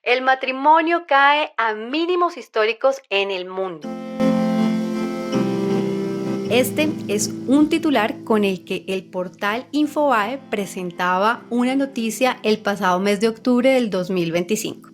El matrimonio cae a mínimos históricos en el mundo. Este es un titular con el que el portal Infobae presentaba una noticia el pasado mes de octubre del 2025.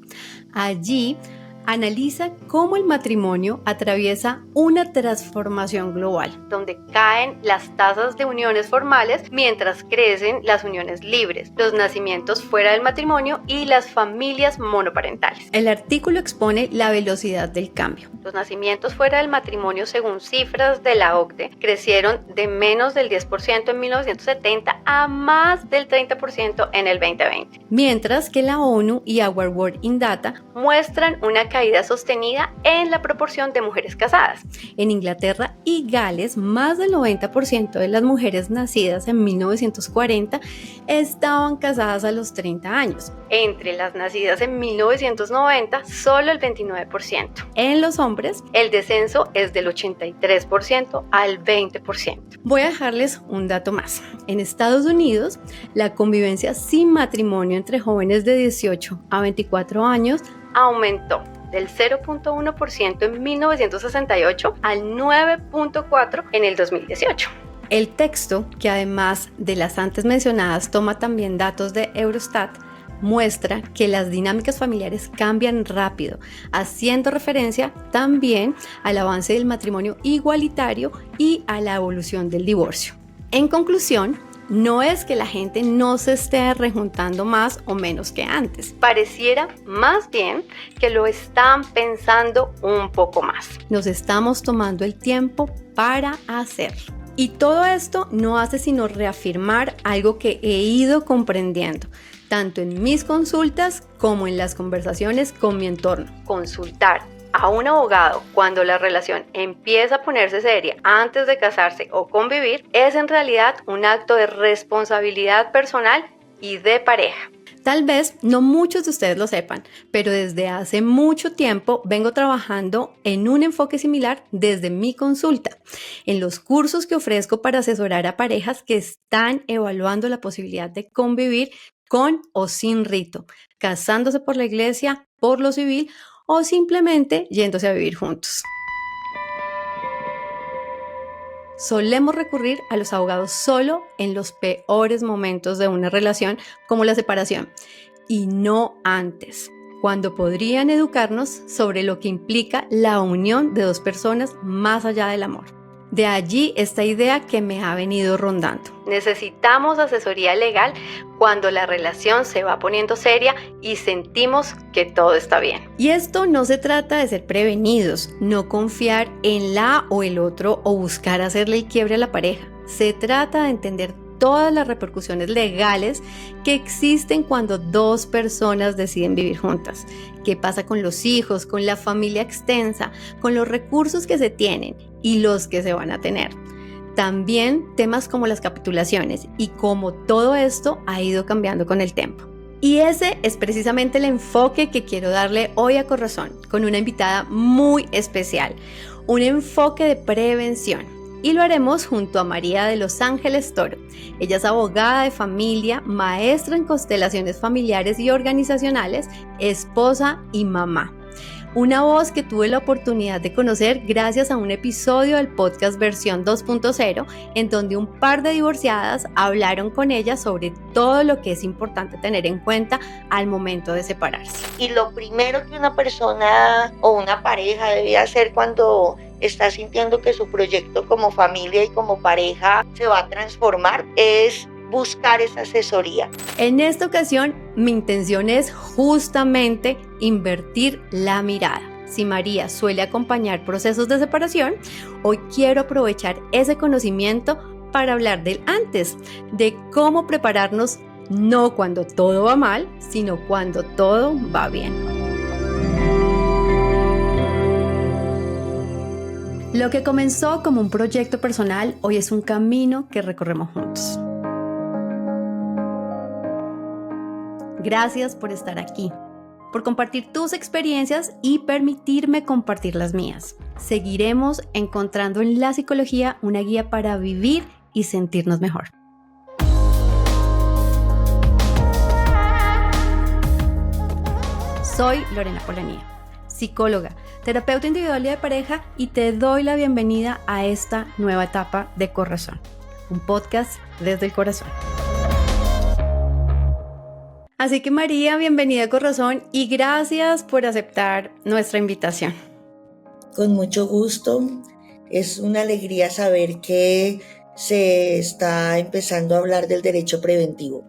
Allí analiza cómo el matrimonio atraviesa una transformación global, donde caen las tasas de uniones formales mientras crecen las uniones libres, los nacimientos fuera del matrimonio y las familias monoparentales. El artículo expone la velocidad del cambio. Los nacimientos fuera del matrimonio, según cifras de la OCDE, crecieron de menos del 10% en 1970 a más del 30% en el 2020. Mientras que la ONU y Our World in Data muestran una caída sostenida en la proporción de mujeres casadas. En Inglaterra y Gales, más del 90% de las mujeres nacidas en 1940 estaban casadas a los 30 años. Entre las nacidas en 1990, solo el 29%. En los hombres, el descenso es del 83% al 20%. Voy a dejarles un dato más. En Estados Unidos, la convivencia sin matrimonio entre jóvenes de 18 a 24 años aumentó del 0.1% en 1968 al 9.4% en el 2018. El texto, que además de las antes mencionadas toma también datos de Eurostat, muestra que las dinámicas familiares cambian rápido, haciendo referencia también al avance del matrimonio igualitario y a la evolución del divorcio. En conclusión, no es que la gente no se esté rejuntando más o menos que antes. Pareciera más bien que lo están pensando un poco más. Nos estamos tomando el tiempo para hacerlo. Y todo esto no hace sino reafirmar algo que he ido comprendiendo, tanto en mis consultas como en las conversaciones con mi entorno. Consultar a un abogado cuando la relación empieza a ponerse seria antes de casarse o convivir es en realidad un acto de responsabilidad personal y de pareja. Tal vez no muchos de ustedes lo sepan, pero desde hace mucho tiempo vengo trabajando en un enfoque similar desde mi consulta, en los cursos que ofrezco para asesorar a parejas que están evaluando la posibilidad de convivir con o sin rito, casándose por la iglesia, por lo civil o simplemente yéndose a vivir juntos. Solemos recurrir a los abogados solo en los peores momentos de una relación, como la separación, y no antes, cuando podrían educarnos sobre lo que implica la unión de dos personas más allá del amor. De allí esta idea que me ha venido rondando. Necesitamos asesoría legal cuando la relación se va poniendo seria y sentimos que todo está bien. Y esto no se trata de ser prevenidos, no confiar en la o el otro o buscar hacerle el quiebre a la pareja. Se trata de entender todas las repercusiones legales que existen cuando dos personas deciden vivir juntas. ¿Qué pasa con los hijos, con la familia extensa, con los recursos que se tienen y los que se van a tener? También temas como las capitulaciones y cómo todo esto ha ido cambiando con el tiempo. Y ese es precisamente el enfoque que quiero darle hoy a Corazón, con una invitada muy especial, un enfoque de prevención. Y lo haremos junto a María de Los Ángeles Toro. Ella es abogada de familia, maestra en constelaciones familiares y organizacionales, esposa y mamá. Una voz que tuve la oportunidad de conocer gracias a un episodio del podcast versión 2.0, en donde un par de divorciadas hablaron con ella sobre todo lo que es importante tener en cuenta al momento de separarse. Y lo primero que una persona o una pareja debe hacer cuando está sintiendo que su proyecto como familia y como pareja se va a transformar es buscar esa asesoría. En esta ocasión, mi intención es justamente invertir la mirada. Si María suele acompañar procesos de separación, hoy quiero aprovechar ese conocimiento para hablar del antes, de cómo prepararnos no cuando todo va mal, sino cuando todo va bien. Lo que comenzó como un proyecto personal, hoy es un camino que recorremos juntos. Gracias por estar aquí, por compartir tus experiencias y permitirme compartir las mías. Seguiremos encontrando en la psicología una guía para vivir y sentirnos mejor. Soy Lorena Polanía, psicóloga, terapeuta individual y de pareja, y te doy la bienvenida a esta nueva etapa de Corazón, un podcast desde el corazón. Así que María, bienvenida a Corazón y gracias por aceptar nuestra invitación. Con mucho gusto. Es una alegría saber que se está empezando a hablar del derecho preventivo.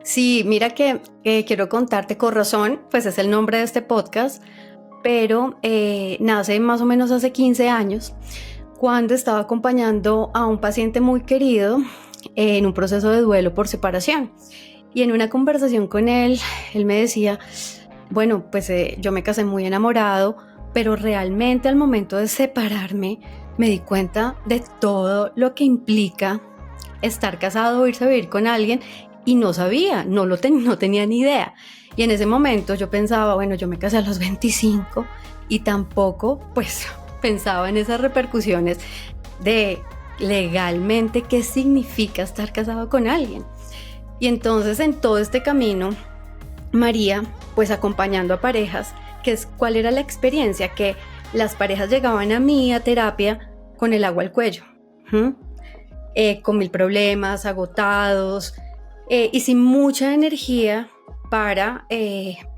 Sí, mira que quiero contarte, Corazón, pues es el nombre de este podcast, pero nace más o menos hace 15 años, cuando estaba acompañando a un paciente muy querido en un proceso de duelo por separación. Y en una conversación con él me decía, bueno, pues yo me casé muy enamorado, pero realmente al momento de separarme me di cuenta de todo lo que implica estar casado o irse a vivir con alguien, y no sabía, no tenía ni idea. Y en ese momento yo pensaba, bueno, yo me casé a los 25 y tampoco pues pensaba en esas repercusiones de legalmente qué significa estar casado con alguien. Y entonces en todo este camino, María, pues acompañando a parejas, ¿cuál era la experiencia? Que las parejas llegaban a mí a terapia con el agua al cuello, con mil problemas, agotados, y sin mucha energía para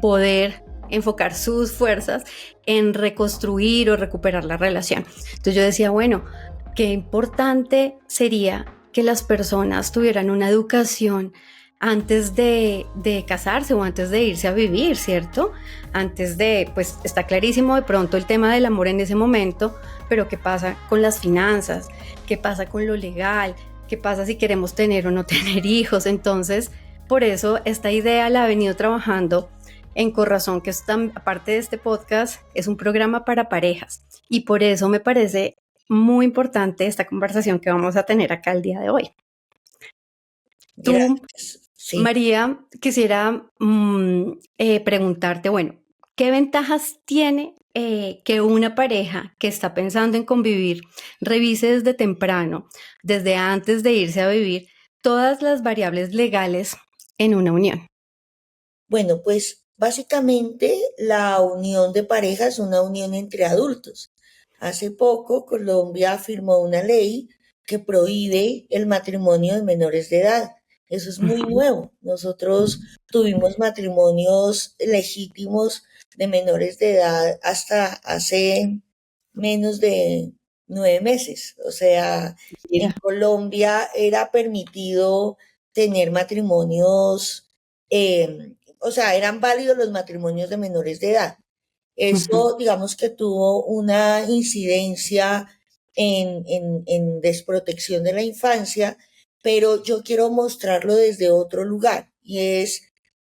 poder enfocar sus fuerzas en reconstruir o recuperar la relación. Entonces yo decía, bueno, qué importante sería que las personas tuvieran una educación antes de casarse o antes de irse a vivir, ¿cierto? Antes de, pues está clarísimo de pronto el tema del amor en ese momento, pero ¿qué pasa con las finanzas? ¿Qué pasa con lo legal? ¿Qué pasa si queremos tener o no tener hijos? Entonces, por eso esta idea la he venido trabajando en Corazón, que es aparte de este podcast, es un programa para parejas. Y por eso me parece muy importante esta conversación que vamos a tener acá el día de hoy. Gracias. Sí. María, quisiera preguntarte, bueno, ¿qué ventajas tiene que una pareja que está pensando en convivir revise desde temprano, desde antes de irse a vivir, todas las variables legales en una unión? Bueno, pues básicamente la unión de pareja es una unión entre adultos. Hace poco Colombia firmó una ley que prohíbe el matrimonio de menores de edad. Eso es muy nuevo. Nosotros tuvimos matrimonios legítimos de menores de edad hasta hace menos de 9 meses. O sea, en Colombia era permitido tener matrimonios, o sea, eran válidos los matrimonios de menores de edad. Eso, digamos que tuvo una incidencia en desprotección de la infancia, pero yo quiero mostrarlo desde otro lugar, y es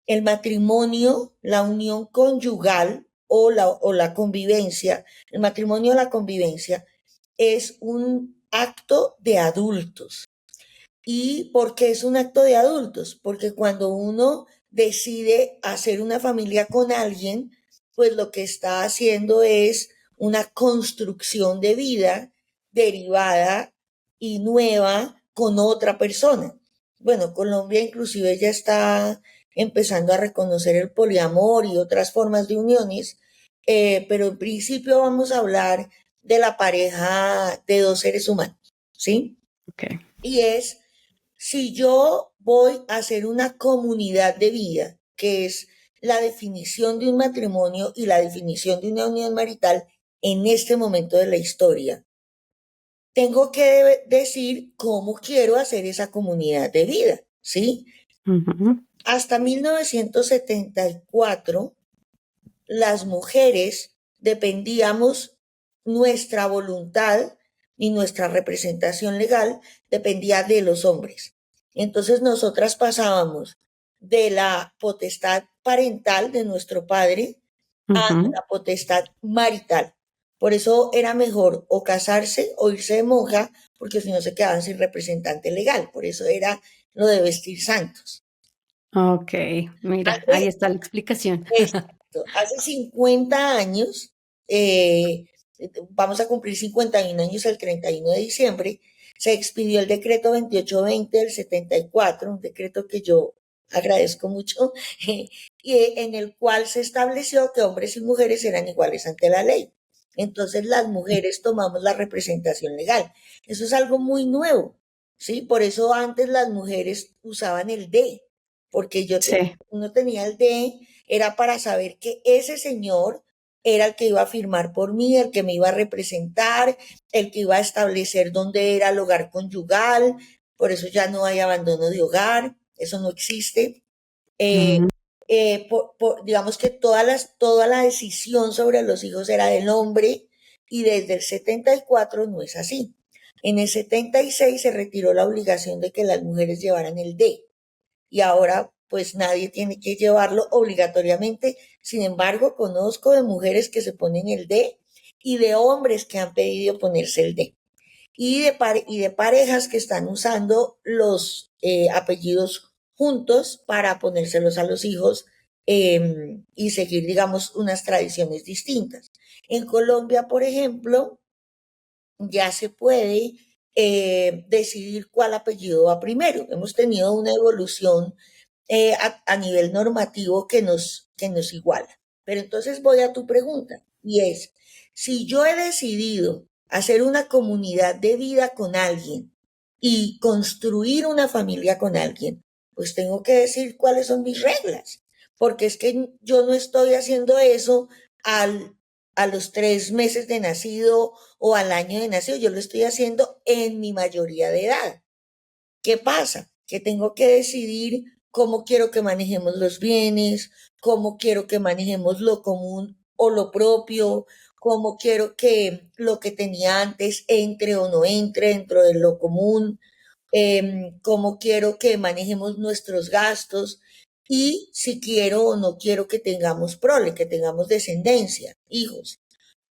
el matrimonio, la unión conyugal o la convivencia. El matrimonio o la convivencia es un acto de adultos. ¿Y por qué es un acto de adultos? Porque cuando uno decide hacer una familia con alguien, pues lo que está haciendo es una construcción de vida derivada y nueva con otra persona. Bueno, Colombia inclusive ya está empezando a reconocer el poliamor y otras formas de uniones, pero en principio vamos a hablar de la pareja de dos seres humanos, ¿sí? Okay. Y es, si yo voy a hacer una comunidad de vida, que es la definición de un matrimonio y la definición de una unión marital en este momento de la historia, tengo que decir cómo quiero hacer esa comunidad de vida, ¿sí? Hasta 1974, las mujeres dependíamos, nuestra voluntad y nuestra representación legal dependía de los hombres. Entonces nosotras pasábamos de la potestad parental de nuestro padre a la potestad marital. Por eso era mejor o casarse o irse de monja, porque si no se quedaban sin representante legal. Por eso era lo de vestir santos. Ok, mira, ahí está la explicación. Exacto. Hace 50 años, vamos a cumplir 51 años el 31 de diciembre, se expidió el decreto 2820 del 74, un decreto que yo agradezco mucho, en el cual se estableció que hombres y mujeres eran iguales ante la ley. Entonces las mujeres tomamos la representación legal. Eso es algo muy nuevo, ¿sí? Por eso antes las mujeres usaban el de, porque Sí. uno tenía el de, era para saber que ese señor era el que iba a firmar por mí, el que me iba a representar, el que iba a establecer dónde era el hogar conyugal. Por eso ya no hay abandono de hogar, eso no existe. Eh, Mm. digamos que toda la decisión sobre los hijos era del hombre, y desde el 74 no es así. En el 76 se retiró la obligación de que las mujeres llevaran el D, y ahora pues nadie tiene que llevarlo obligatoriamente. Sin embargo, conozco de mujeres que se ponen el D y de hombres que han pedido ponerse el D, y de parejas que están usando los apellidos juntos para ponérselos a los hijos, y seguir, digamos, unas tradiciones distintas. En Colombia, por ejemplo, ya se puede decidir cuál apellido va primero. Hemos tenido una evolución a nivel normativo que nos iguala. Pero entonces voy a tu pregunta, y es, si yo he decidido hacer una comunidad de vida con alguien y construir una familia con alguien, pues tengo que decir cuáles son mis reglas, porque es que yo no estoy haciendo eso al, a los 3 meses de nacido o al año de nacido, yo lo estoy haciendo en mi mayoría de edad. ¿Qué pasa? Que tengo que decidir cómo quiero que manejemos los bienes, cómo quiero que manejemos lo común o lo propio, cómo quiero que lo que tenía antes entre o no entre dentro de lo común, cómo quiero que manejemos nuestros gastos, y si quiero o no quiero que tengamos prole, que tengamos descendencia, hijos.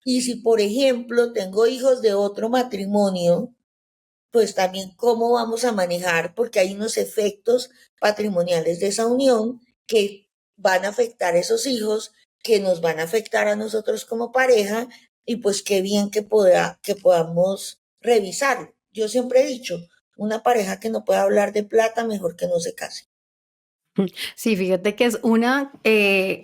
Y si, por ejemplo, tengo hijos de otro matrimonio, pues también cómo vamos a manejar, porque hay unos efectos patrimoniales de esa unión que van a afectar a esos hijos, que nos van a afectar a nosotros como pareja, y pues qué bien que podamos revisarlo. Yo siempre he dicho, una pareja que no pueda hablar de plata, mejor que no se case. Sí, fíjate que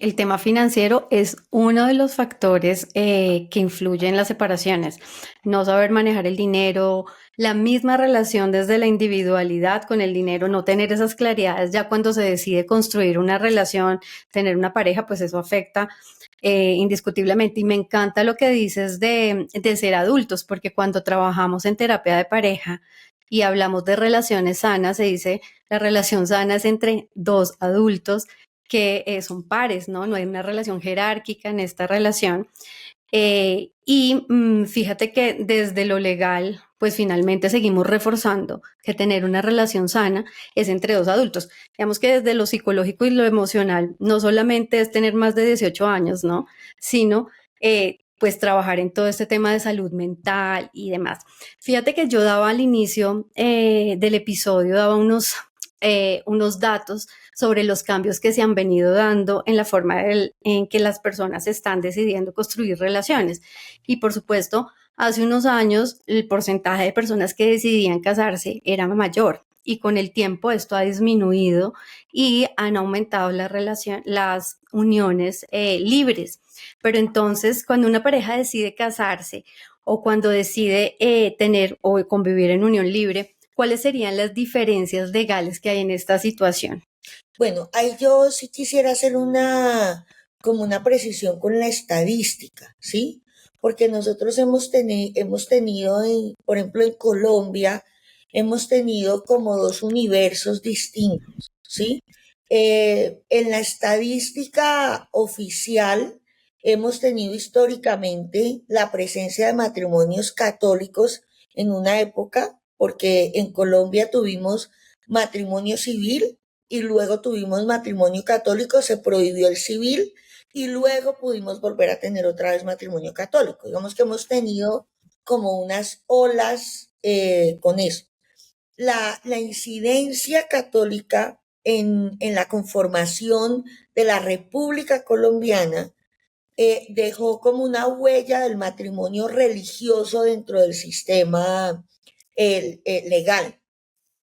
el tema financiero es uno de los factores que influye en las separaciones. No saber manejar el dinero, la misma relación desde la individualidad con el dinero, no tener esas claridades ya cuando se decide construir una relación, tener una pareja, pues eso afecta indiscutiblemente. Y me encanta lo que dices de ser adultos, porque cuando trabajamos en terapia de pareja y hablamos de relaciones sanas, se dice la relación sana es entre dos adultos que son pares, ¿no? No hay una relación jerárquica en esta relación. Fíjate que desde lo legal, pues finalmente seguimos reforzando que tener una relación sana es entre dos adultos. Digamos que desde lo psicológico y lo emocional, no solamente es tener más de 18 años, ¿no? Sino pues trabajar en todo este tema de salud mental y demás. Fíjate que yo daba al inicio del episodio, daba unos datos sobre los cambios que se han venido dando en la forma en que las personas están decidiendo construir relaciones. Y por supuesto, hace unos años el porcentaje de personas que decidían casarse era mayor, y con el tiempo esto ha disminuido y han aumentado las uniones libres. Pero entonces, cuando una pareja decide casarse o cuando decide tener o convivir en unión libre, ¿cuáles serían las diferencias legales que hay en esta situación? Bueno, ahí yo sí quisiera hacer como una precisión con la estadística, ¿sí? Porque nosotros hemos tenido, por ejemplo, en Colombia, hemos tenido como dos universos distintos, ¿sí? En la estadística oficial hemos tenido históricamente la presencia de matrimonios católicos en una época, porque en Colombia tuvimos matrimonio civil y luego tuvimos matrimonio católico, se prohibió el civil, y luego pudimos volver a tener otra vez matrimonio católico. Digamos que hemos tenido como unas olas con eso. La incidencia católica en la conformación de la República Colombiana dejó como una huella del matrimonio religioso dentro del sistema legal.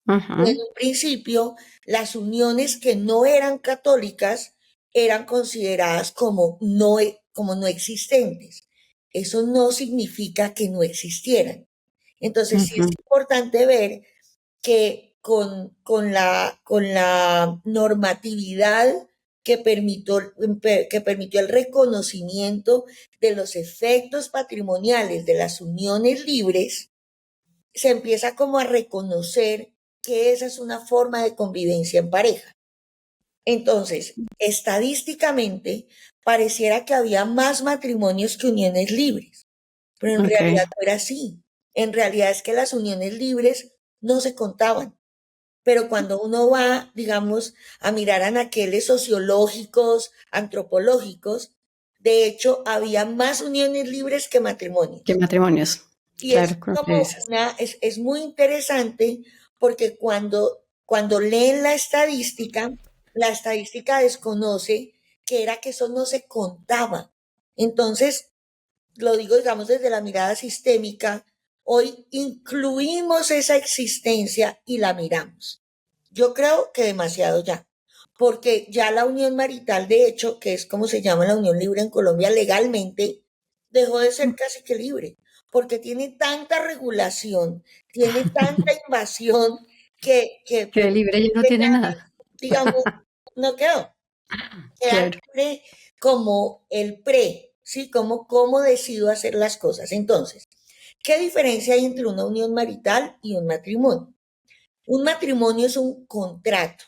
Ajá. En un principio, las uniones que no eran católicas eran consideradas como no existentes. Eso no significa que no existieran. Entonces sí es Ujú. importante ver que con la normatividad que permitió el reconocimiento de los efectos patrimoniales de las uniones libres, se empieza como a reconocer que esa es una forma de convivencia en pareja. Entonces, estadísticamente, pareciera que había más matrimonios que uniones libres, pero en Ok, realidad no era así. En realidad es que las uniones libres no se contaban. Pero cuando uno va, digamos, a mirar anaqueles sociológicos, antropológicos, de hecho, había más uniones libres que ¿qué matrimonios. matrimonios? Y es Claro, como que como dices. es muy interesante porque cuando leen la estadística desconoce que era que eso no se contaba. Entonces, lo digo, digamos, desde la mirada sistémica, hoy incluimos esa existencia y la miramos. Yo creo que demasiado ya, porque ya la unión marital, de hecho, que es como se llama la unión libre en Colombia legalmente, dejó de ser casi que libre, porque tiene tanta regulación, tiene tanta invasión que Que de pues libre ya no que tiene ya, nada. digamos, no quedó. Queda Claro. libre como el pre, ¿sí? Como cómo decido hacer las cosas. Entonces, ¿qué diferencia hay entre una unión marital y un matrimonio? Un matrimonio es un contrato.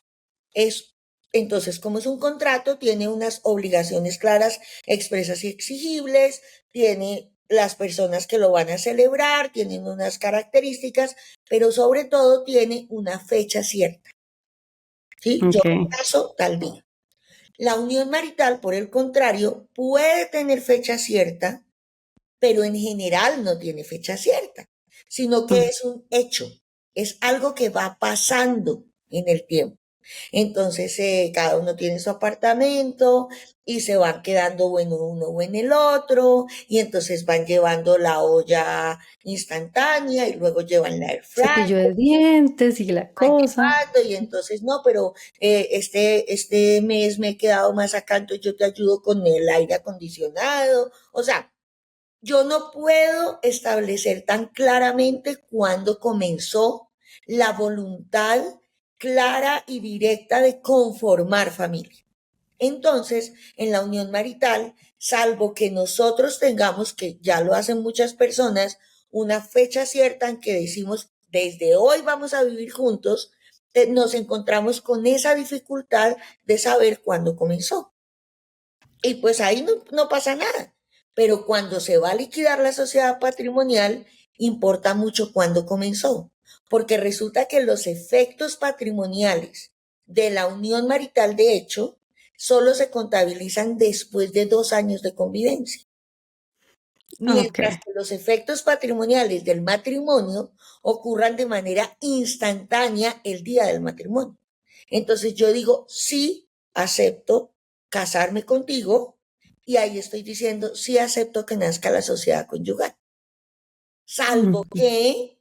Es, entonces, como es un contrato, tiene unas obligaciones claras, expresas y exigibles, tiene las personas que lo van a celebrar, tienen unas características, pero sobre todo tiene una fecha cierta. ¿Sí? Yo Ok. me caso tal día. La unión marital, por el contrario, puede tener fecha cierta, pero en general no tiene fecha cierta, sino que Mm. es un hecho, es algo que va pasando en el tiempo. Entonces, cada uno tiene su apartamento y se van quedando o en uno o en el otro, y entonces van llevando la olla instantánea y luego llevan la air fryer Cepillo de dientes y la van cosa. llevando y entonces no, pero este mes me he quedado más acá, entonces yo te ayudo con el aire acondicionado. O sea, yo no puedo establecer tan claramente cuándo comenzó la voluntad clara y directa de conformar familia. Entonces, en la unión marital, salvo que nosotros tengamos, que ya lo hacen muchas personas, una fecha cierta en que decimos, desde hoy vamos a vivir juntos, nos encontramos con esa dificultad de saber cuándo comenzó. Y pues ahí no pasa nada. Pero cuando se va a liquidar la sociedad patrimonial, importa mucho cuándo comenzó. Porque resulta que los efectos patrimoniales de la unión marital, de hecho, solo se contabilizan después de 2 años de convivencia. Ok. Mientras que los efectos patrimoniales del matrimonio ocurran de manera instantánea el día del matrimonio. Entonces yo digo, sí, acepto casarme contigo y ahí estoy diciendo, sí, acepto que nazca la sociedad conyugal. Salvo Ujú. que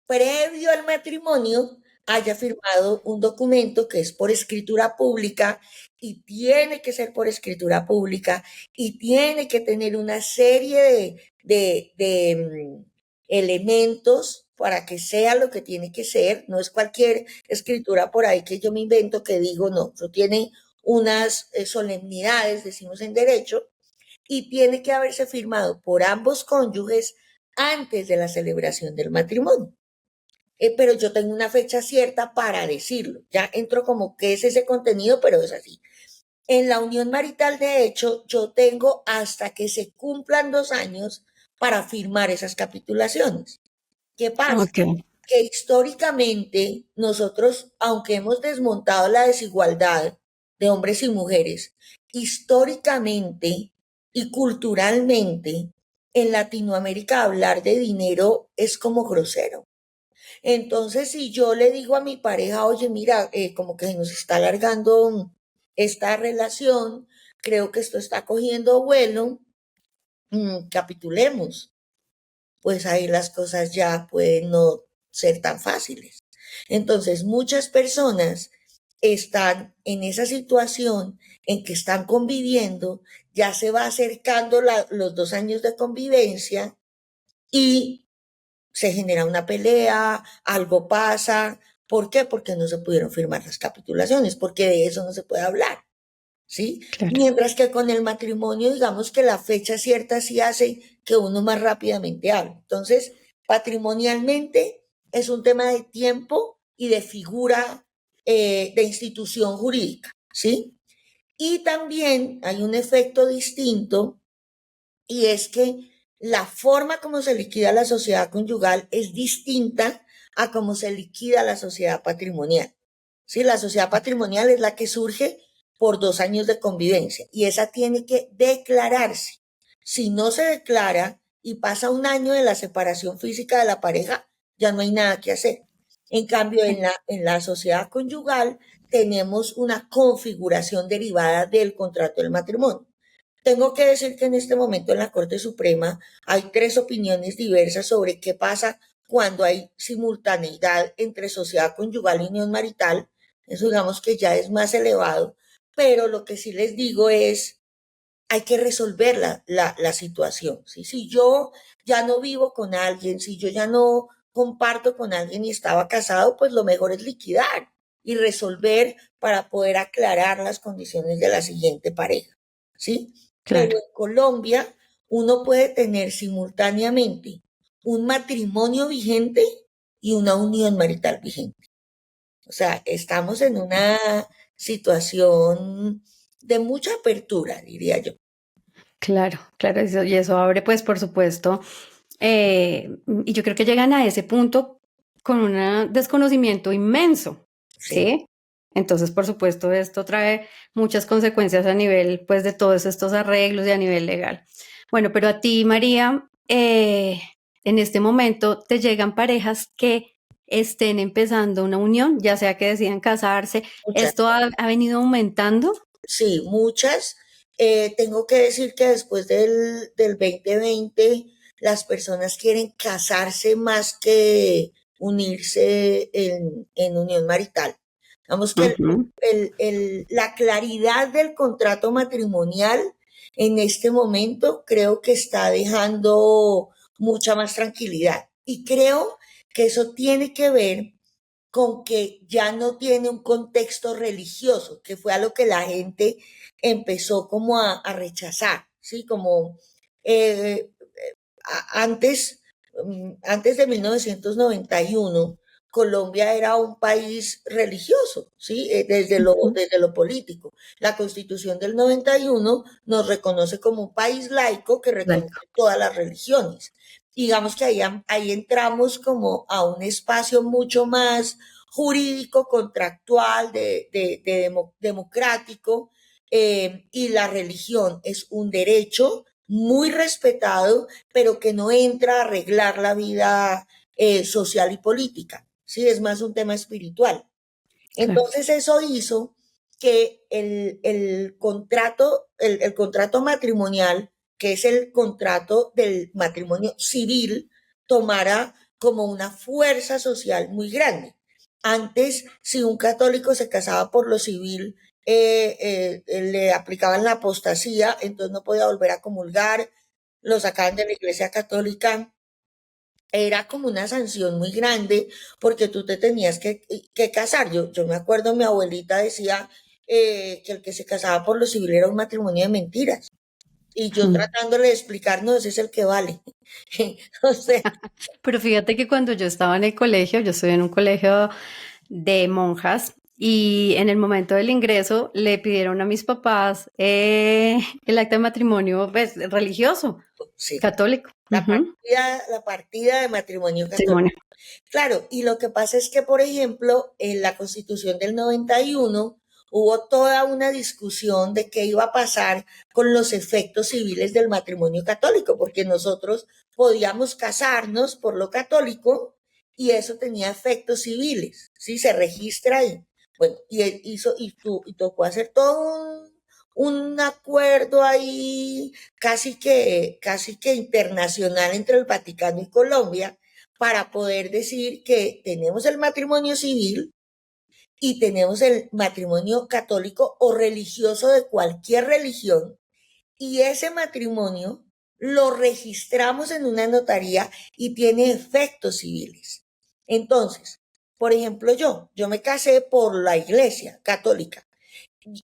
previo al matrimonio haya firmado un documento que es por escritura pública y tiene que ser por escritura pública y tiene que tener una serie de elementos para que sea lo que tiene que ser. No es cualquier escritura por ahí que yo me invento que digo, no, eso tiene unas solemnidades, decimos en derecho, y tiene que haberse firmado por ambos cónyuges antes de la celebración del matrimonio. Pero yo tengo una fecha cierta para decirlo. Ya entro como que es ese contenido, pero es así. En la unión marital, de hecho, yo tengo hasta que se cumplan 2 años para firmar esas capitulaciones. ¿Qué pasa? Ok. Que históricamente nosotros, aunque hemos desmontado la desigualdad de hombres y mujeres, históricamente y culturalmente, en Latinoamérica hablar de dinero es como grosero. Entonces, si yo le digo a mi pareja, oye, mira, como que se nos está alargando esta relación, creo que esto está cogiendo vuelo, capitulemos, pues ahí las cosas ya pueden no ser tan fáciles. Entonces, muchas personas están en esa situación en que están conviviendo, ya se va acercando los 2 años de convivencia y se genera una pelea, algo pasa. ¿Por qué? Porque no se pudieron firmar las capitulaciones, porque de eso no se puede hablar, ¿sí? Claro. Mientras que con el matrimonio, digamos que la fecha cierta sí hace que uno más rápidamente hable. Entonces, patrimonialmente es un tema de tiempo y de figura de institución jurídica, ¿sí? Y también hay un efecto distinto y es que la forma como se liquida la sociedad conyugal es distinta a cómo se liquida la sociedad patrimonial. ¿Sí? La sociedad patrimonial es la que surge por 2 años de convivencia y esa tiene que declararse. Si no se declara y pasa un año de la separación física de la pareja, ya no hay nada que hacer. En cambio, en la sociedad conyugal tenemos una configuración derivada del contrato del matrimonio. Tengo que decir que en este momento en la Corte Suprema hay 3 opiniones diversas sobre qué pasa cuando hay simultaneidad entre sociedad conyugal y unión marital. Eso digamos que ya es más elevado, pero lo que sí les digo es, hay que resolver la situación. ¿Sí? Si yo ya no vivo con alguien, si yo ya no comparto con alguien y estaba casado, pues lo mejor es liquidar y resolver para poder aclarar las condiciones de la siguiente pareja. ¿Sí? Pero Claro. en Colombia uno puede tener simultáneamente un matrimonio vigente y una unión marital vigente. O sea, estamos en una situación de mucha apertura, diría yo. Claro, claro, y eso abre, pues, por supuesto, y yo creo que llegan a ese punto con un desconocimiento inmenso, Sí, ¿sí? Entonces, por supuesto, esto trae muchas consecuencias a nivel, pues, de todos estos arreglos y a nivel legal. Bueno, pero a ti, María, en este momento te llegan parejas que estén empezando una unión, ya sea que decidan casarse. muchas. ¿Esto ha venido aumentando? Sí, muchas. Tengo que decir que después del 2020, las personas quieren casarse más que unirse en unión marital. Vamos que Ujú. la claridad del contrato matrimonial en este momento creo que está dejando mucha más tranquilidad. Y creo que eso tiene que ver con que ya no tiene un contexto religioso, que fue a lo que la gente empezó como a rechazar, ¿sí? Como eh, antes, antes de 1991, Colombia era un país religioso, ¿sí? Ujú. Desde lo político. La Constitución del 91 nos reconoce como un país laico que reconoce Laico. todas las religiones. Digamos que ahí entramos como a un espacio mucho más jurídico, contractual, democrático, y la religión es un derecho muy respetado, pero que no entra a arreglar la vida social y política. Sí, es más un tema espiritual. Claro. Entonces eso hizo que el contrato matrimonial, que es el contrato del matrimonio civil, tomara como una fuerza social muy grande. Antes, si un católico se casaba por lo civil, le aplicaban la apostasía, entonces no podía volver a comulgar, lo sacaban de la iglesia católica, era como una sanción muy grande porque tú te tenías que casar. Yo me acuerdo, mi abuelita decía que el que se casaba por lo civil era un matrimonio de mentiras. Y yo Mm. tratándole de explicar, no, ese es el que vale. O sea, Pero fíjate que cuando yo estaba en el colegio, yo estoy en un colegio de monjas y en el momento del ingreso le pidieron a mis papás el acta de matrimonio, pues, religioso, sí, católico. Ujú. la partida de matrimonio católico. Testimonio. Claro, y lo que pasa es que, por ejemplo, en la Constitución del 91 hubo toda una discusión de qué iba a pasar con los efectos civiles del matrimonio católico, porque nosotros podíamos casarnos por lo católico y eso tenía efectos civiles, ¿sí? Se registra ahí. Bueno, y tocó hacer todo un acuerdo ahí casi que internacional entre el Vaticano y Colombia para poder decir que tenemos el matrimonio civil y tenemos el matrimonio católico o religioso de cualquier religión, y ese matrimonio lo registramos en una notaría y tiene efectos civiles. Entonces, por ejemplo, yo me casé por la iglesia católica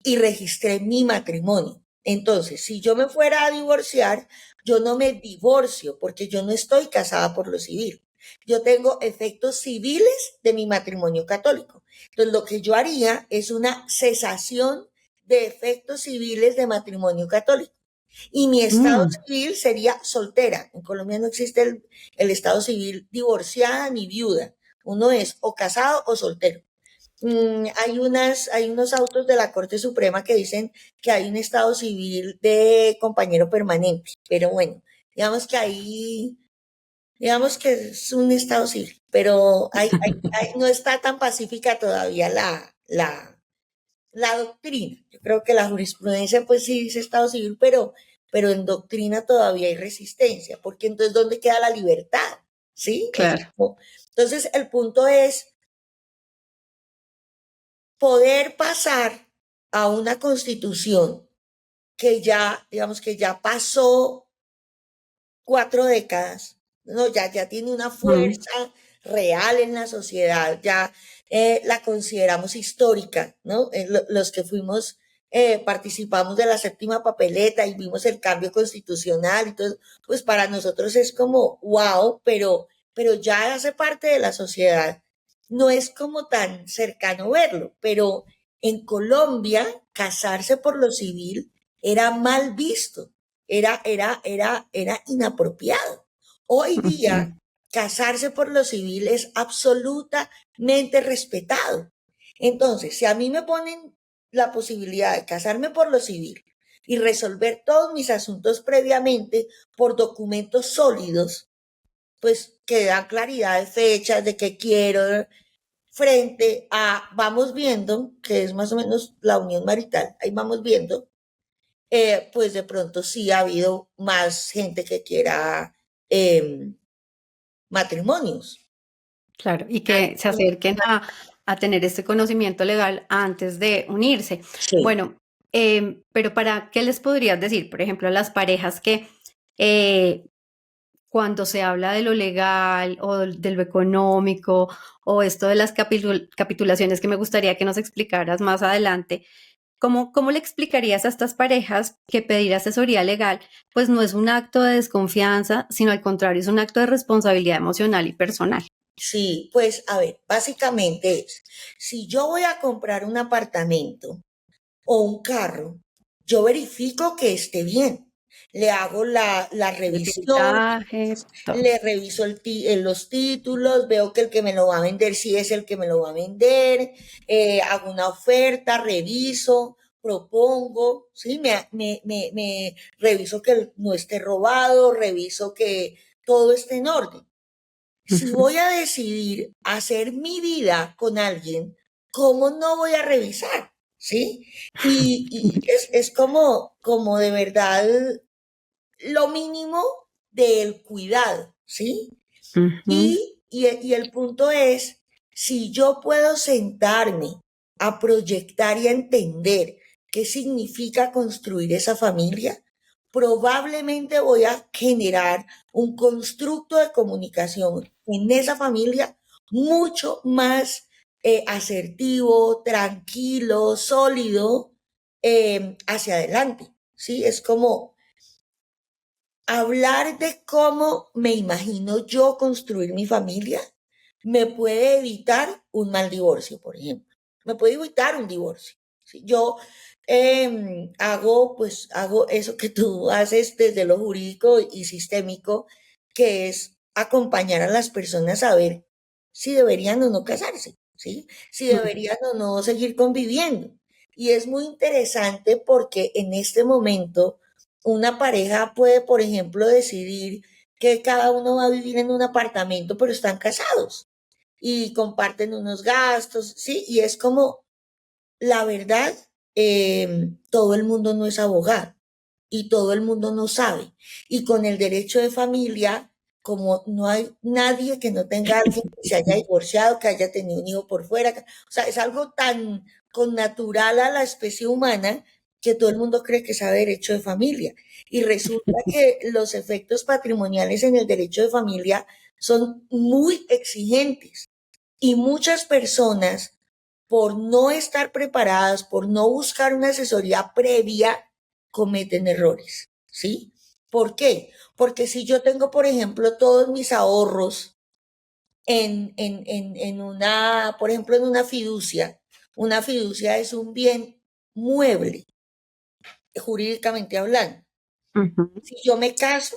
y registré mi matrimonio. Entonces, si yo me fuera a divorciar, yo no me divorcio porque yo no estoy casada por lo civil. Yo tengo efectos civiles de mi matrimonio católico. Entonces, lo que yo haría es una cesación de efectos civiles de matrimonio católico. Y mi estado Mm, civil sería soltera. En Colombia no existe el estado civil divorciada ni viuda. Uno es o casado o soltero. Hay unos autos de la Corte Suprema que dicen que hay un estado civil de compañero permanente, pero bueno, digamos que ahí, digamos que es un estado civil, pero no está tan pacífica todavía la doctrina. Yo creo que la jurisprudencia pues sí dice estado civil, pero en doctrina todavía hay resistencia, porque entonces ¿dónde queda la libertad? ¿Sí? claro. Entonces el punto es poder pasar a una constitución que ya, digamos que ya pasó 4 décadas, ¿no? Ya tiene una Mm, fuerza real en la sociedad, ya la consideramos histórica, ¿no? Los que fuimos, participamos de la séptima papeleta y vimos el cambio constitucional y todo, pues para nosotros es como, wow, pero ya hace parte de la sociedad. No es como tan cercano verlo, pero en Colombia casarse por lo civil era mal visto, era inapropiado. Hoy ujú. día, casarse por lo civil es absolutamente respetado. Entonces, si a mí me ponen la posibilidad de casarme por lo civil y resolver todos mis asuntos previamente por documentos sólidos, pues que dan claridad de fechas, de qué quiero, frente a, vamos viendo, que es más o menos la unión marital, ahí vamos viendo, pues de pronto sí ha habido más gente que quiera eh, matrimonios. Claro, y que se acerquen a tener este conocimiento legal antes de unirse. Sí, Bueno, pero ¿para qué les podrías decir? Por ejemplo, a las parejas que eh, cuando se habla de lo legal o de lo económico o esto de las capitulaciones que me gustaría que nos explicaras más adelante, ¿cómo le explicarías a estas parejas que pedir asesoría legal pues no es un acto de desconfianza, sino al contrario, es un acto de responsabilidad emocional y personal? sí, pues a ver, básicamente es, si yo voy a comprar un apartamento o un carro, yo verifico que esté bien. Le hago la De revisión, pilotaje, todo. le reviso los títulos, veo que el que me lo va a vender sí es el que me lo va a vender, hago una oferta, reviso, propongo, ¿sí? Me reviso que no esté robado, reviso que todo esté en orden. Si Ujú. voy a decidir hacer mi vida con alguien, ¿cómo no voy a revisar? ¿Sí? Y es como de verdad lo mínimo del cuidado, ¿sí? Ujú. Y el punto es, si yo puedo sentarme a proyectar y a entender qué significa construir esa familia, probablemente voy a generar un constructo de comunicación en esa familia mucho más asertivo, tranquilo, sólido, hacia adelante. ¿Sí? Es como hablar de cómo me imagino yo construir mi familia me puede evitar un mal divorcio, por ejemplo. Me puede evitar un divorcio. Si yo hago eso que tú haces desde lo jurídico y sistémico, que es acompañar a las personas a ver si deberían o no casarse, ¿sí? Si deberían o no seguir conviviendo. Y es muy interesante porque en este momento una pareja puede, por ejemplo, decidir que cada uno va a vivir en un apartamento, pero están casados y comparten unos gastos, ¿sí? Y es como, la verdad, todo el mundo no es abogado y todo el mundo no sabe. Y con el derecho de familia como no hay nadie que no tenga alguien que se haya divorciado, que haya tenido un hijo por fuera. O sea, es algo tan connatural a la especie humana que todo el mundo cree que sabe derecho de familia. Y resulta que los efectos patrimoniales en el derecho de familia son muy exigentes. Y muchas personas, por no estar preparadas, por no buscar una asesoría previa, cometen errores, ¿sí? ¿Por qué? Porque si yo tengo, por ejemplo, todos mis ahorros en una, por ejemplo, en una fiducia es un bien mueble, jurídicamente hablando. Ujú. Si yo me caso,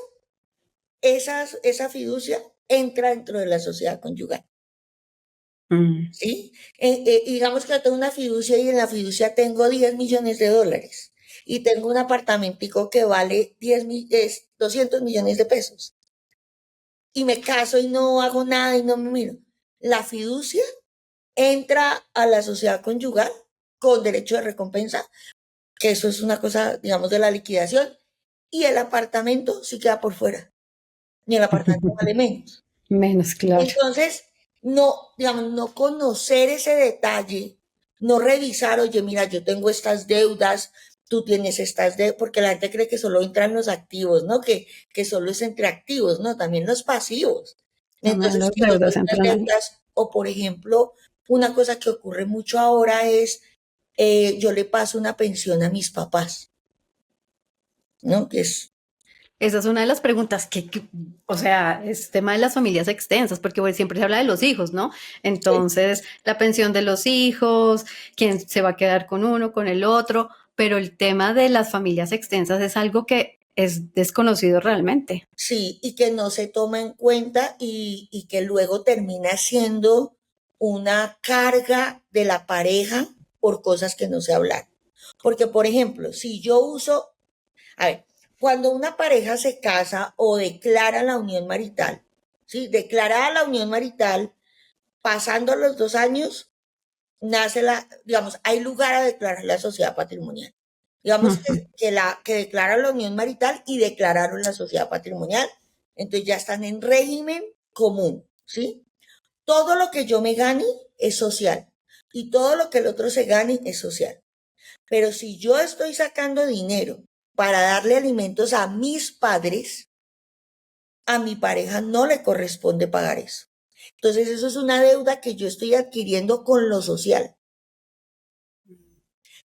esa fiducia entra dentro de la sociedad conyugal. Mm. ¿Sí? Digamos que yo tengo una fiducia y en la fiducia tengo 10 millones de dólares y tengo un apartamentico que vale 200 millones de pesos y me caso y no hago nada y no me miro. La fiducia entra a la sociedad conyugal con derecho de recompensa, que eso es una cosa, digamos, de la liquidación, y el apartamento sí queda por fuera, ni el apartamento vale menos. Menos claro. Entonces, no, digamos, no conocer ese detalle, no revisar, oye, mira, yo tengo estas deudas, tú tienes estas deudas, porque la gente cree que solo entran los activos, ¿no? Que solo es entre activos, ¿no? También los pasivos. También Entonces, las que yo deudas tengo unas entran ahí. deudas, o por ejemplo, una cosa que ocurre mucho ahora es, yo le paso una pensión a mis papás, ¿no? Que es, Esa es una de las preguntas o sea, es tema de las familias extensas, porque bueno, siempre se habla de los hijos, ¿no? Entonces, la pensión de los hijos, quién se va a quedar con uno, con el otro, pero el tema de las familias extensas es algo que es desconocido realmente. sí, y que no se toma en cuenta y que luego termina siendo una carga de la pareja por cosas que no se hablan. Porque, por ejemplo, si yo uso, a ver, cuando una pareja se casa o declara la unión marital, ¿sí? Declarada la unión marital, pasando los 2 años, nace digamos, hay lugar a declarar la sociedad patrimonial. Digamos Ujú. que declaran la unión marital y declararon la sociedad patrimonial. Entonces ya están en régimen común, ¿sí? Todo lo que yo me gane es social y todo lo que el otro se gane es social. Pero si yo estoy sacando dinero para darle alimentos a mis padres, a mi pareja no le corresponde pagar eso. Entonces eso es una deuda que yo estoy adquiriendo con lo social,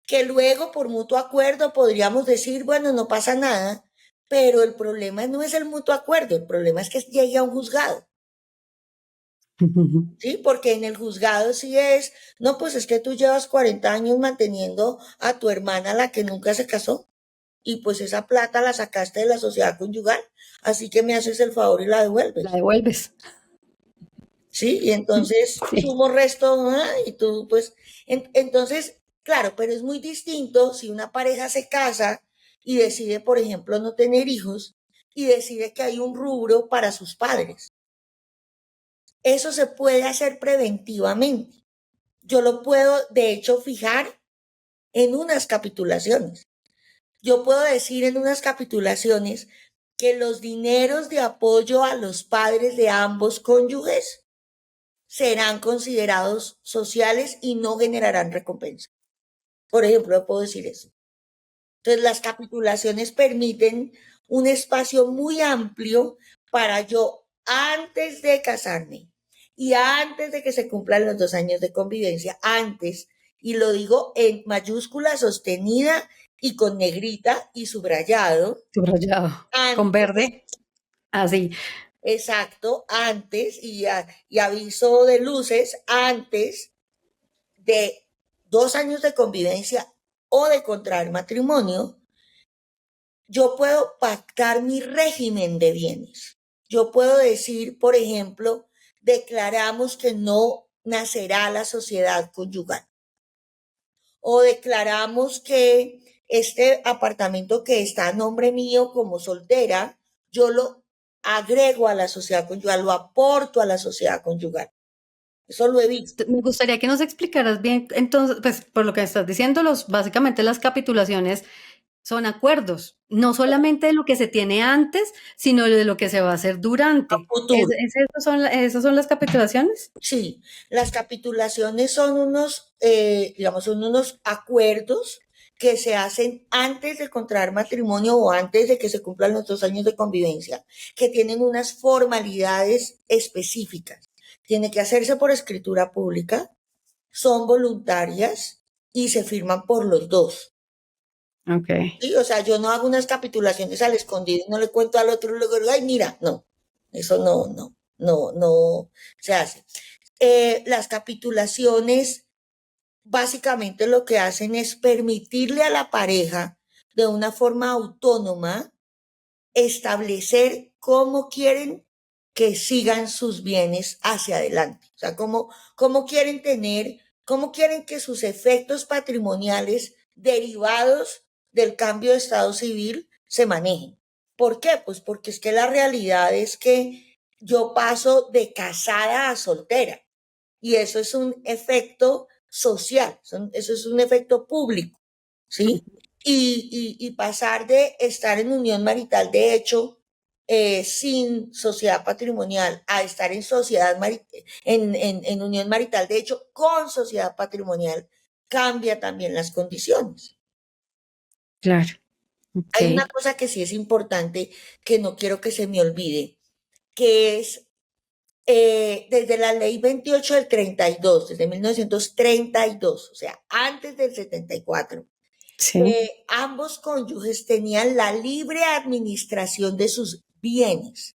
que luego por mutuo acuerdo podríamos decir, bueno, no pasa nada, pero el problema no es el mutuo acuerdo, el problema es que llegue a un juzgado, ¿sí? Porque en el juzgado sí es, no, pues es que tú llevas 40 años manteniendo a tu hermana, la que nunca se casó, y pues esa plata la sacaste de la sociedad conyugal, así que me haces el favor y la La devuelves, devuelves. ¿sí? Y entonces Sí. sumo resto, y tú pues, entonces, claro, pero es muy distinto si una pareja se casa y decide, por ejemplo, no tener hijos y decide que hay un rubro para sus padres. Eso se puede hacer preventivamente. Yo lo puedo, de hecho, fijar en unas capitulaciones. Yo puedo decir en unas capitulaciones que los dineros de apoyo a los padres de ambos cónyuges serán considerados sociales y no generarán recompensa. Por ejemplo, puedo decir eso. Entonces, las capitulaciones permiten un espacio muy amplio para yo, antes de casarme y antes de que se cumplan los 2 años de convivencia, antes, y lo digo en mayúscula sostenida y con negrita y subrayado, Subrayado. Con antes, verde. Así. exacto, antes, y aviso de luces, antes de 2 años de convivencia o de contraer matrimonio, yo puedo pactar mi régimen de bienes. Yo puedo decir, por ejemplo, declaramos que no nacerá la sociedad conyugal o declaramos que este apartamento que está a nombre mío como soltera, yo lo agrego a la sociedad conyugal, lo aporto a la sociedad conyugal. Eso lo he visto. Me gustaría que nos explicaras bien, entonces, pues por lo que estás diciendo, básicamente las capitulaciones son acuerdos, no solamente de lo que se tiene antes, sino de lo que se va a hacer a durante. futuro. ¿Esas son las capitulaciones? Sí, las capitulaciones son unos, digamos, son unos acuerdos que se hacen antes de contraer matrimonio o antes de que se cumplan los 2 años de convivencia, que tienen unas formalidades específicas. Tiene que hacerse por escritura pública, son voluntarias y se firman por los dos. Ok, Sí, o sea, yo no hago unas capitulaciones al escondido y no le cuento al otro, luego, ay, mira, no, eso no se hace. Las capitulaciones básicamente lo que hacen es permitirle a la pareja de una forma autónoma establecer cómo quieren que sigan sus bienes hacia adelante. O sea, cómo quieren tener, cómo quieren que sus efectos patrimoniales derivados del cambio de estado civil se manejen. ¿Por qué? Pues porque es que la realidad es que yo paso de casada a soltera y eso es un efecto social, eso es un efecto público, ¿sí? Y pasar de estar en unión marital de hecho sin sociedad patrimonial a estar en en unión marital de hecho con sociedad patrimonial cambia también las condiciones. claro, ok. Hay una cosa que sí es importante que no quiero que se me olvide, que es desde la ley 28 del 32, desde 1932, o sea, antes del 74, Sí, ambos cónyuges tenían la libre administración de sus bienes,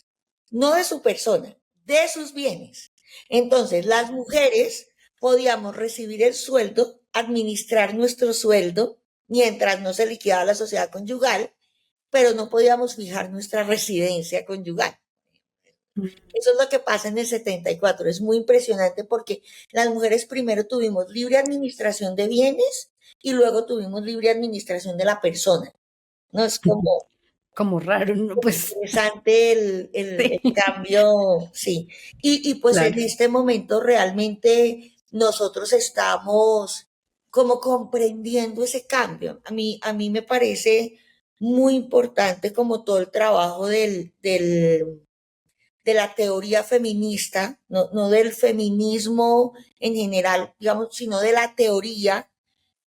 no de su persona, de sus bienes. Entonces, las mujeres podíamos recibir el sueldo, administrar nuestro sueldo mientras no se liquidaba la sociedad conyugal, pero no podíamos fijar nuestra residencia conyugal. Eso es lo que pasa en el 74. Es muy impresionante porque las mujeres primero tuvimos libre administración de bienes y luego tuvimos libre administración de la persona. ¿No? Es como raro, ¿no? como Pues interesante el sí, cambio, sí. Y pues en claro. este momento realmente nosotros estamos como comprendiendo ese cambio. A mí me parece muy importante como todo el trabajo de la teoría feminista, no del feminismo en general, digamos, sino de la teoría,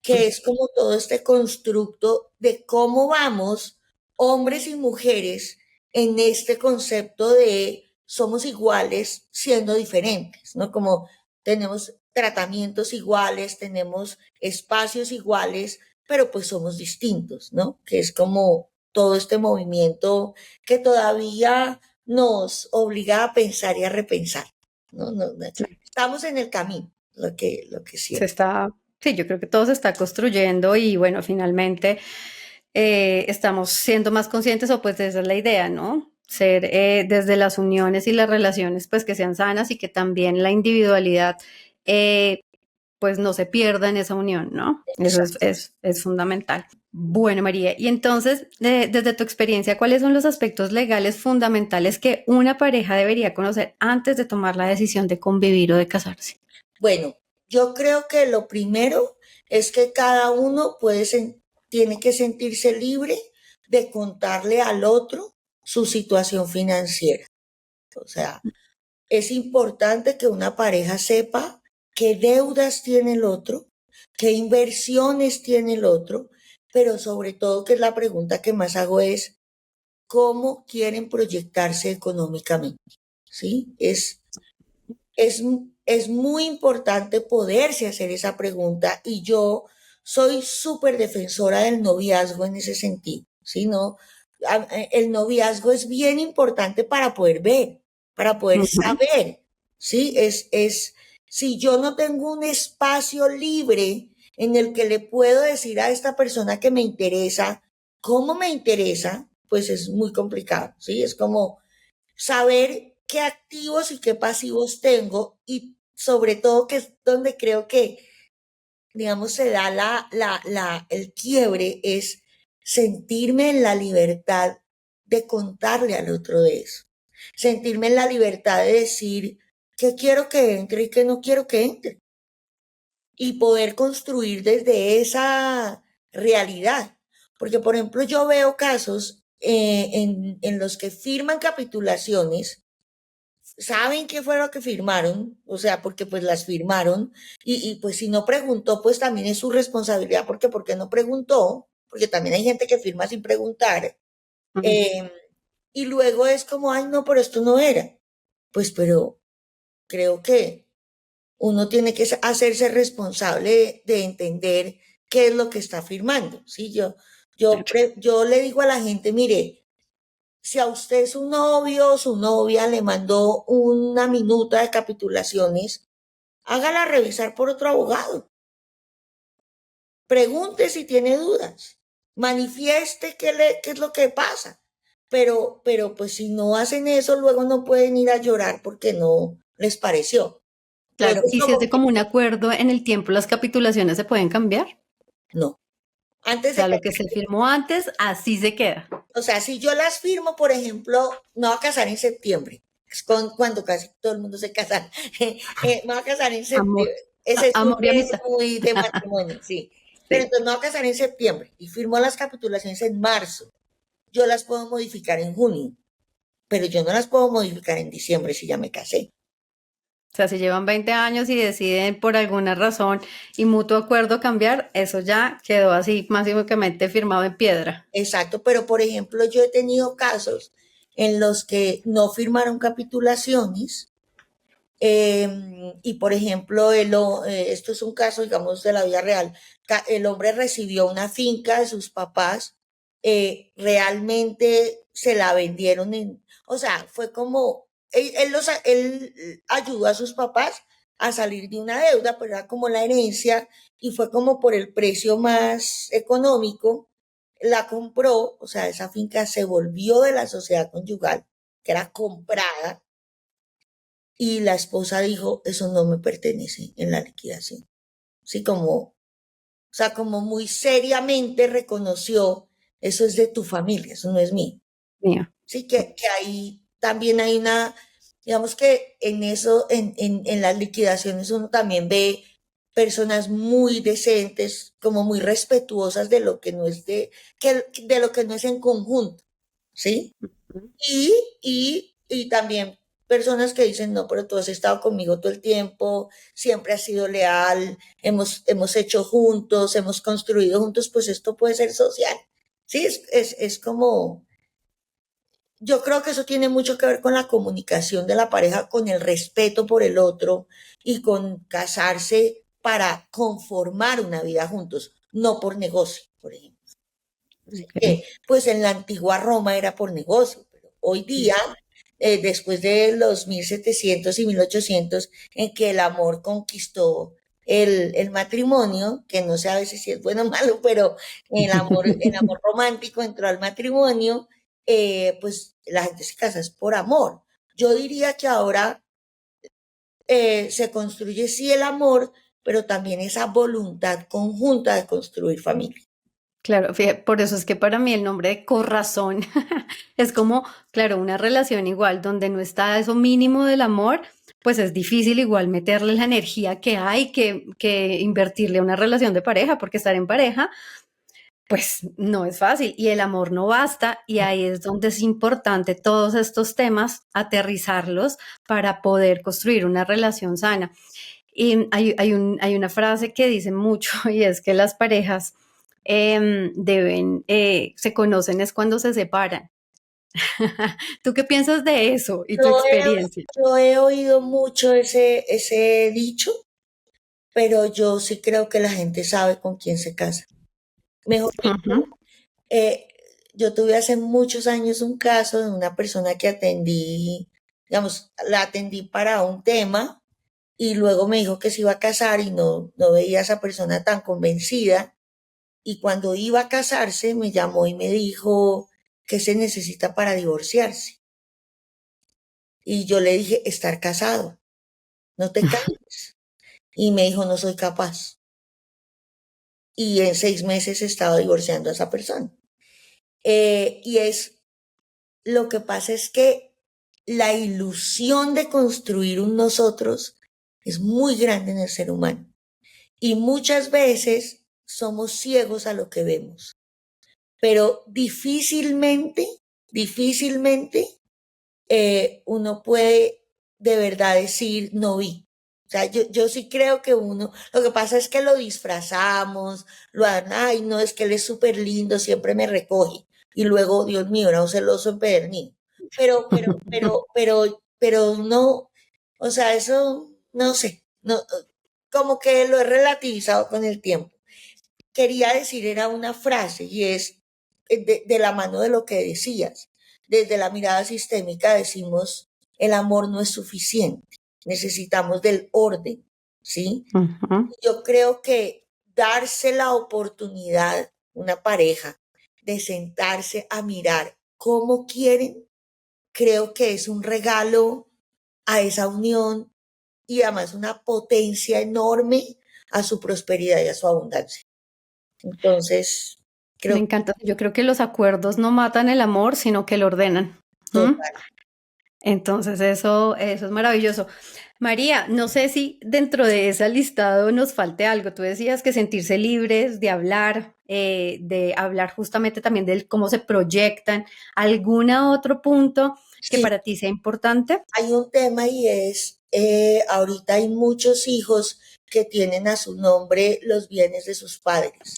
que es como todo este constructo de cómo vamos hombres y mujeres en este concepto de somos iguales siendo diferentes, ¿no? Como tenemos tratamientos iguales, tenemos espacios iguales, pero pues somos distintos, ¿no? Que es como todo este movimiento que todavía nos obliga a pensar y a repensar, ¿no? Estamos en el camino, lo que Se siento. está, sí, yo creo que todo se está construyendo y bueno, finalmente estamos siendo más conscientes o pues esa es la idea, ¿no? Ser desde las uniones y las relaciones pues que sean sanas y que también la individualidad eh, pues no se pierda en esa unión, ¿no? Eso es fundamental. Bueno, María, y entonces, desde tu experiencia, ¿cuáles son los aspectos legales fundamentales que una pareja debería conocer antes de tomar la decisión de convivir o de casarse? Bueno, yo creo que lo primero es que cada uno tiene que sentirse libre de contarle al otro su situación financiera. O sea, es importante que una pareja sepa qué deudas tiene el otro, qué inversiones tiene el otro, pero sobre todo que es la pregunta que más hago es cómo quieren proyectarse económicamente. ¿Sí? Es, es muy importante poderse hacer esa pregunta y yo soy súper defensora del noviazgo en ese sentido, ¿sí? No, el noviazgo es bien importante para poder ver, para poder Ujú, saber, ¿sí? Si yo no tengo un espacio libre en el que le puedo decir a esta persona que me interesa, cómo me interesa, pues es muy complicado, ¿sí? Es como saber qué activos y qué pasivos tengo y sobre todo que es donde creo que, digamos, se da el quiebre es sentirme en la libertad de contarle al otro de eso. Sentirme en la libertad de decir qué quiero que entre y qué no quiero que entre. Y poder construir desde esa realidad. porque por ejemplo yo veo casos en los que firman capitulaciones, saben qué fue lo que firmaron, o sea, porque pues las firmaron, y pues si no preguntó, pues también es su responsabilidad, porque no preguntó, porque también hay gente que firma sin preguntar, Ujú. eh, y luego es como, ay, no, pero esto no era. Pues, pero creo que uno tiene que hacerse responsable de entender qué es lo que está firmando, ¿sí? Claro. Yo le digo a la gente, mire, si a usted su novio o su novia le mandó una minuta de capitulaciones, hágala revisar por otro abogado. Pregunte si tiene dudas. Manifieste qué es lo que pasa. Pero pues si no hacen eso, luego no pueden ir a llorar porque no les pareció. Claro, Entonces, y si es como de que común acuerdo en el tiempo, las capitulaciones se pueden cambiar. no. O Antes de sea, que lo que se firmó antes, así se queda. O sea, si yo las firmo, por ejemplo, me voy a casar en septiembre, es cuando casi todo el mundo se casa. Me voy a casar en Amor, septiembre. Ese es un amor y mes amistad. muy de matrimonio, sí. Pero Sí. entonces me voy a casar en septiembre y firmo las capitulaciones en marzo. Yo las puedo modificar en junio, pero yo no las puedo modificar en diciembre si ya me casé. O sea, si llevan 20 años y deciden por alguna razón y mutuo acuerdo cambiar, eso ya quedó así máximamente firmado en piedra. Exacto, pero por ejemplo, yo he tenido casos en los que no firmaron capitulaciones. Y por ejemplo, esto es un caso, digamos, de la vida real. El hombre recibió una finca de sus papás, realmente se la vendieron o sea, fue como, él ayudó a sus papás a salir de una deuda, pero era como la herencia y fue como por el precio más económico, la compró, o sea, esa finca se volvió de la sociedad conyugal, que era comprada, y la esposa dijo, eso no me pertenece en la liquidación. Sí, o sea, como muy seriamente reconoció, eso es de tu familia, eso no es mío. Mío. Sí, que ahí también hay digamos que en eso, en las liquidaciones uno también ve personas muy decentes, como muy respetuosas de lo que no es de lo que no es en conjunto, ¿sí? Y también personas que dicen, no, pero tú has estado conmigo todo el tiempo, siempre has sido leal, hemos hecho juntos, hemos construido juntos, pues esto puede ser social. Sí, es como, yo creo que eso tiene mucho que ver con la comunicación de la pareja, con el respeto por el otro y con casarse para conformar una vida juntos, no por negocio, por ejemplo. Así Ok. que, pues en la antigua Roma era por negocio, pero hoy día, después de los 1700 y 1800, en que el amor conquistó el matrimonio, que no sé a veces si es bueno o malo, pero el amor romántico entró al matrimonio, pues la gente se casa es por amor. Yo diría que ahora se construye sí el amor, pero también esa voluntad conjunta de construir familia. Claro, fíjate, por eso es que para mí el nombre de corazón es como, claro, una relación igual donde no está eso mínimo del amor, pues es difícil igual meterle la energía que hay que invertirle a una relación de pareja, porque estar en pareja, pues no es fácil y el amor no basta y ahí es donde es importante todos estos temas, aterrizarlos para poder construir una relación sana. Y hay una frase que dice mucho y es que las parejas se conocen es cuando se separan. ¿Tú qué piensas de eso y tu Yo he, experiencia? yo he oído mucho ese dicho, pero yo sí creo que la gente sabe con quién se casa. Mejor Ujú. dicho, eh, yo tuve hace muchos años un caso de una persona que atendí, digamos, la atendí para un tema y luego me dijo que se iba a casar y no veía a esa persona tan convencida. Y cuando iba a casarse, me llamó y me dijo que se necesita para divorciarse. Y yo le dije, estar casado, no te cases. Y me dijo, no soy capaz. Y en 6 meses estaba divorciando a esa persona. Y lo que pasa es que la ilusión de construir un nosotros es muy grande en el ser humano. Y muchas veces somos ciegos a lo que vemos. pero difícilmente uno puede de verdad decir no vi. O sea, yo sí creo que lo que pasa es que lo disfrazamos, ay, no, es que él es súper lindo, siempre me recoge. Y luego, Dios mío, era un celoso empedernido. Pero no, o sea, eso, no sé, no, como que lo he relativizado con el tiempo. Quería decir, era una frase, y es de la mano de lo que decías. Desde la mirada sistémica decimos, el amor no es suficiente, necesitamos del orden, ¿sí? Ujú. Yo creo que darse la oportunidad, una pareja, de sentarse a mirar cómo quieren, creo que es un regalo a esa unión y además una potencia enorme a su prosperidad y a su abundancia. Entonces, Me creo que encanta. Yo creo que los acuerdos no matan el amor, sino que lo ordenan. ¿Mm? total. Entonces eso es maravilloso. María, no sé si dentro de ese listado nos falte algo. Tú decías que sentirse libres de hablar justamente también de cómo se proyectan. ¿Algún otro punto que Sí, para ti sea importante? hay un tema y es, ahorita hay muchos hijos que tienen a su nombre los bienes de sus padres.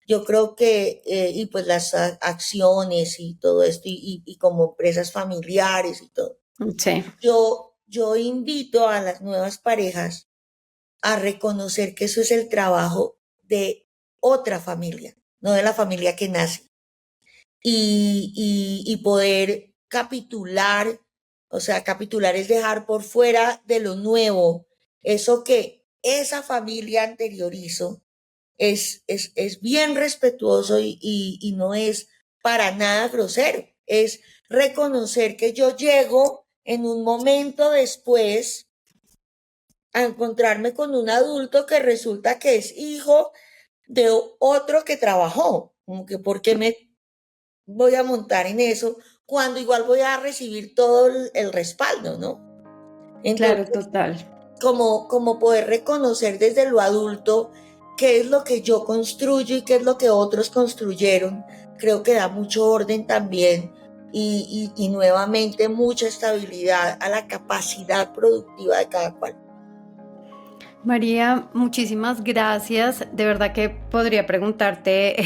Yo creo que, y pues las acciones y todo esto, y como empresas familiares y todo. Sí, Yo invito a las nuevas parejas a reconocer que eso es el trabajo de otra familia, no de la familia que nace. Y poder capitular, o sea, capitular es dejar por fuera de lo nuevo eso que esa familia anterior hizo, es bien respetuoso y no es para nada grosero, es reconocer que yo llego en un momento después a encontrarme con un adulto que resulta que es hijo de otro que trabajó, como que por qué me voy a montar en eso cuando igual voy a recibir todo el respaldo, ¿no? claro, Entonces, total. como poder reconocer desde lo adulto qué es lo que yo construyo y qué es lo que otros construyeron, creo que da mucho orden también y nuevamente mucha estabilidad a la capacidad productiva de cada cual. María, muchísimas gracias. De verdad que podría preguntarte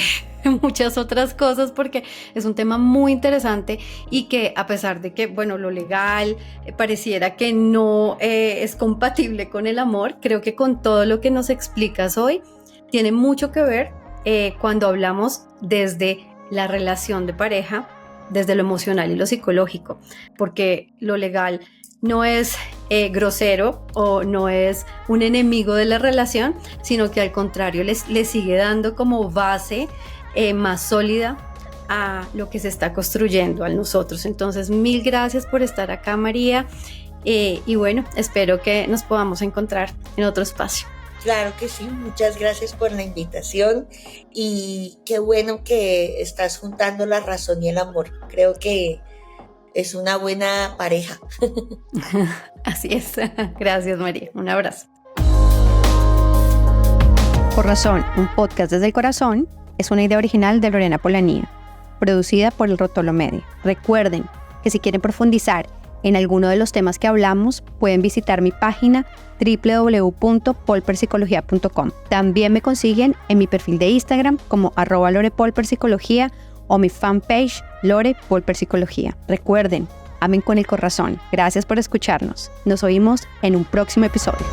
muchas otras cosas porque es un tema muy interesante y que a pesar de que, bueno, lo legal pareciera que no es compatible con el amor, creo que con todo lo que nos explicas hoy tiene mucho que ver cuando hablamos desde la relación de pareja, desde lo emocional y lo psicológico, porque lo legal no es grosero o no es un enemigo de la relación, sino que al contrario le sigue dando como base más sólida a lo que se está construyendo a nosotros. Entonces, mil gracias por estar acá, María. Y bueno, espero que nos podamos encontrar en otro espacio. Claro que sí, muchas gracias por la invitación y qué bueno que estás juntando la razón y el amor. Creo que es una buena pareja. Así es. Gracias, María. Un abrazo. Corazón, un podcast desde el corazón, es una idea original de Lorena Polanía, producida por El Rotolo Media. Recuerden que si quieren profundizar en alguno de los temas que hablamos, pueden visitar mi página www.polperpsicología.com. También me consiguen en mi perfil de Instagram como @lorepolperpsicología o mi fanpage Lore Polper Psicología. Recuerden, amen con el corazón. Gracias por escucharnos. Nos oímos en un próximo episodio.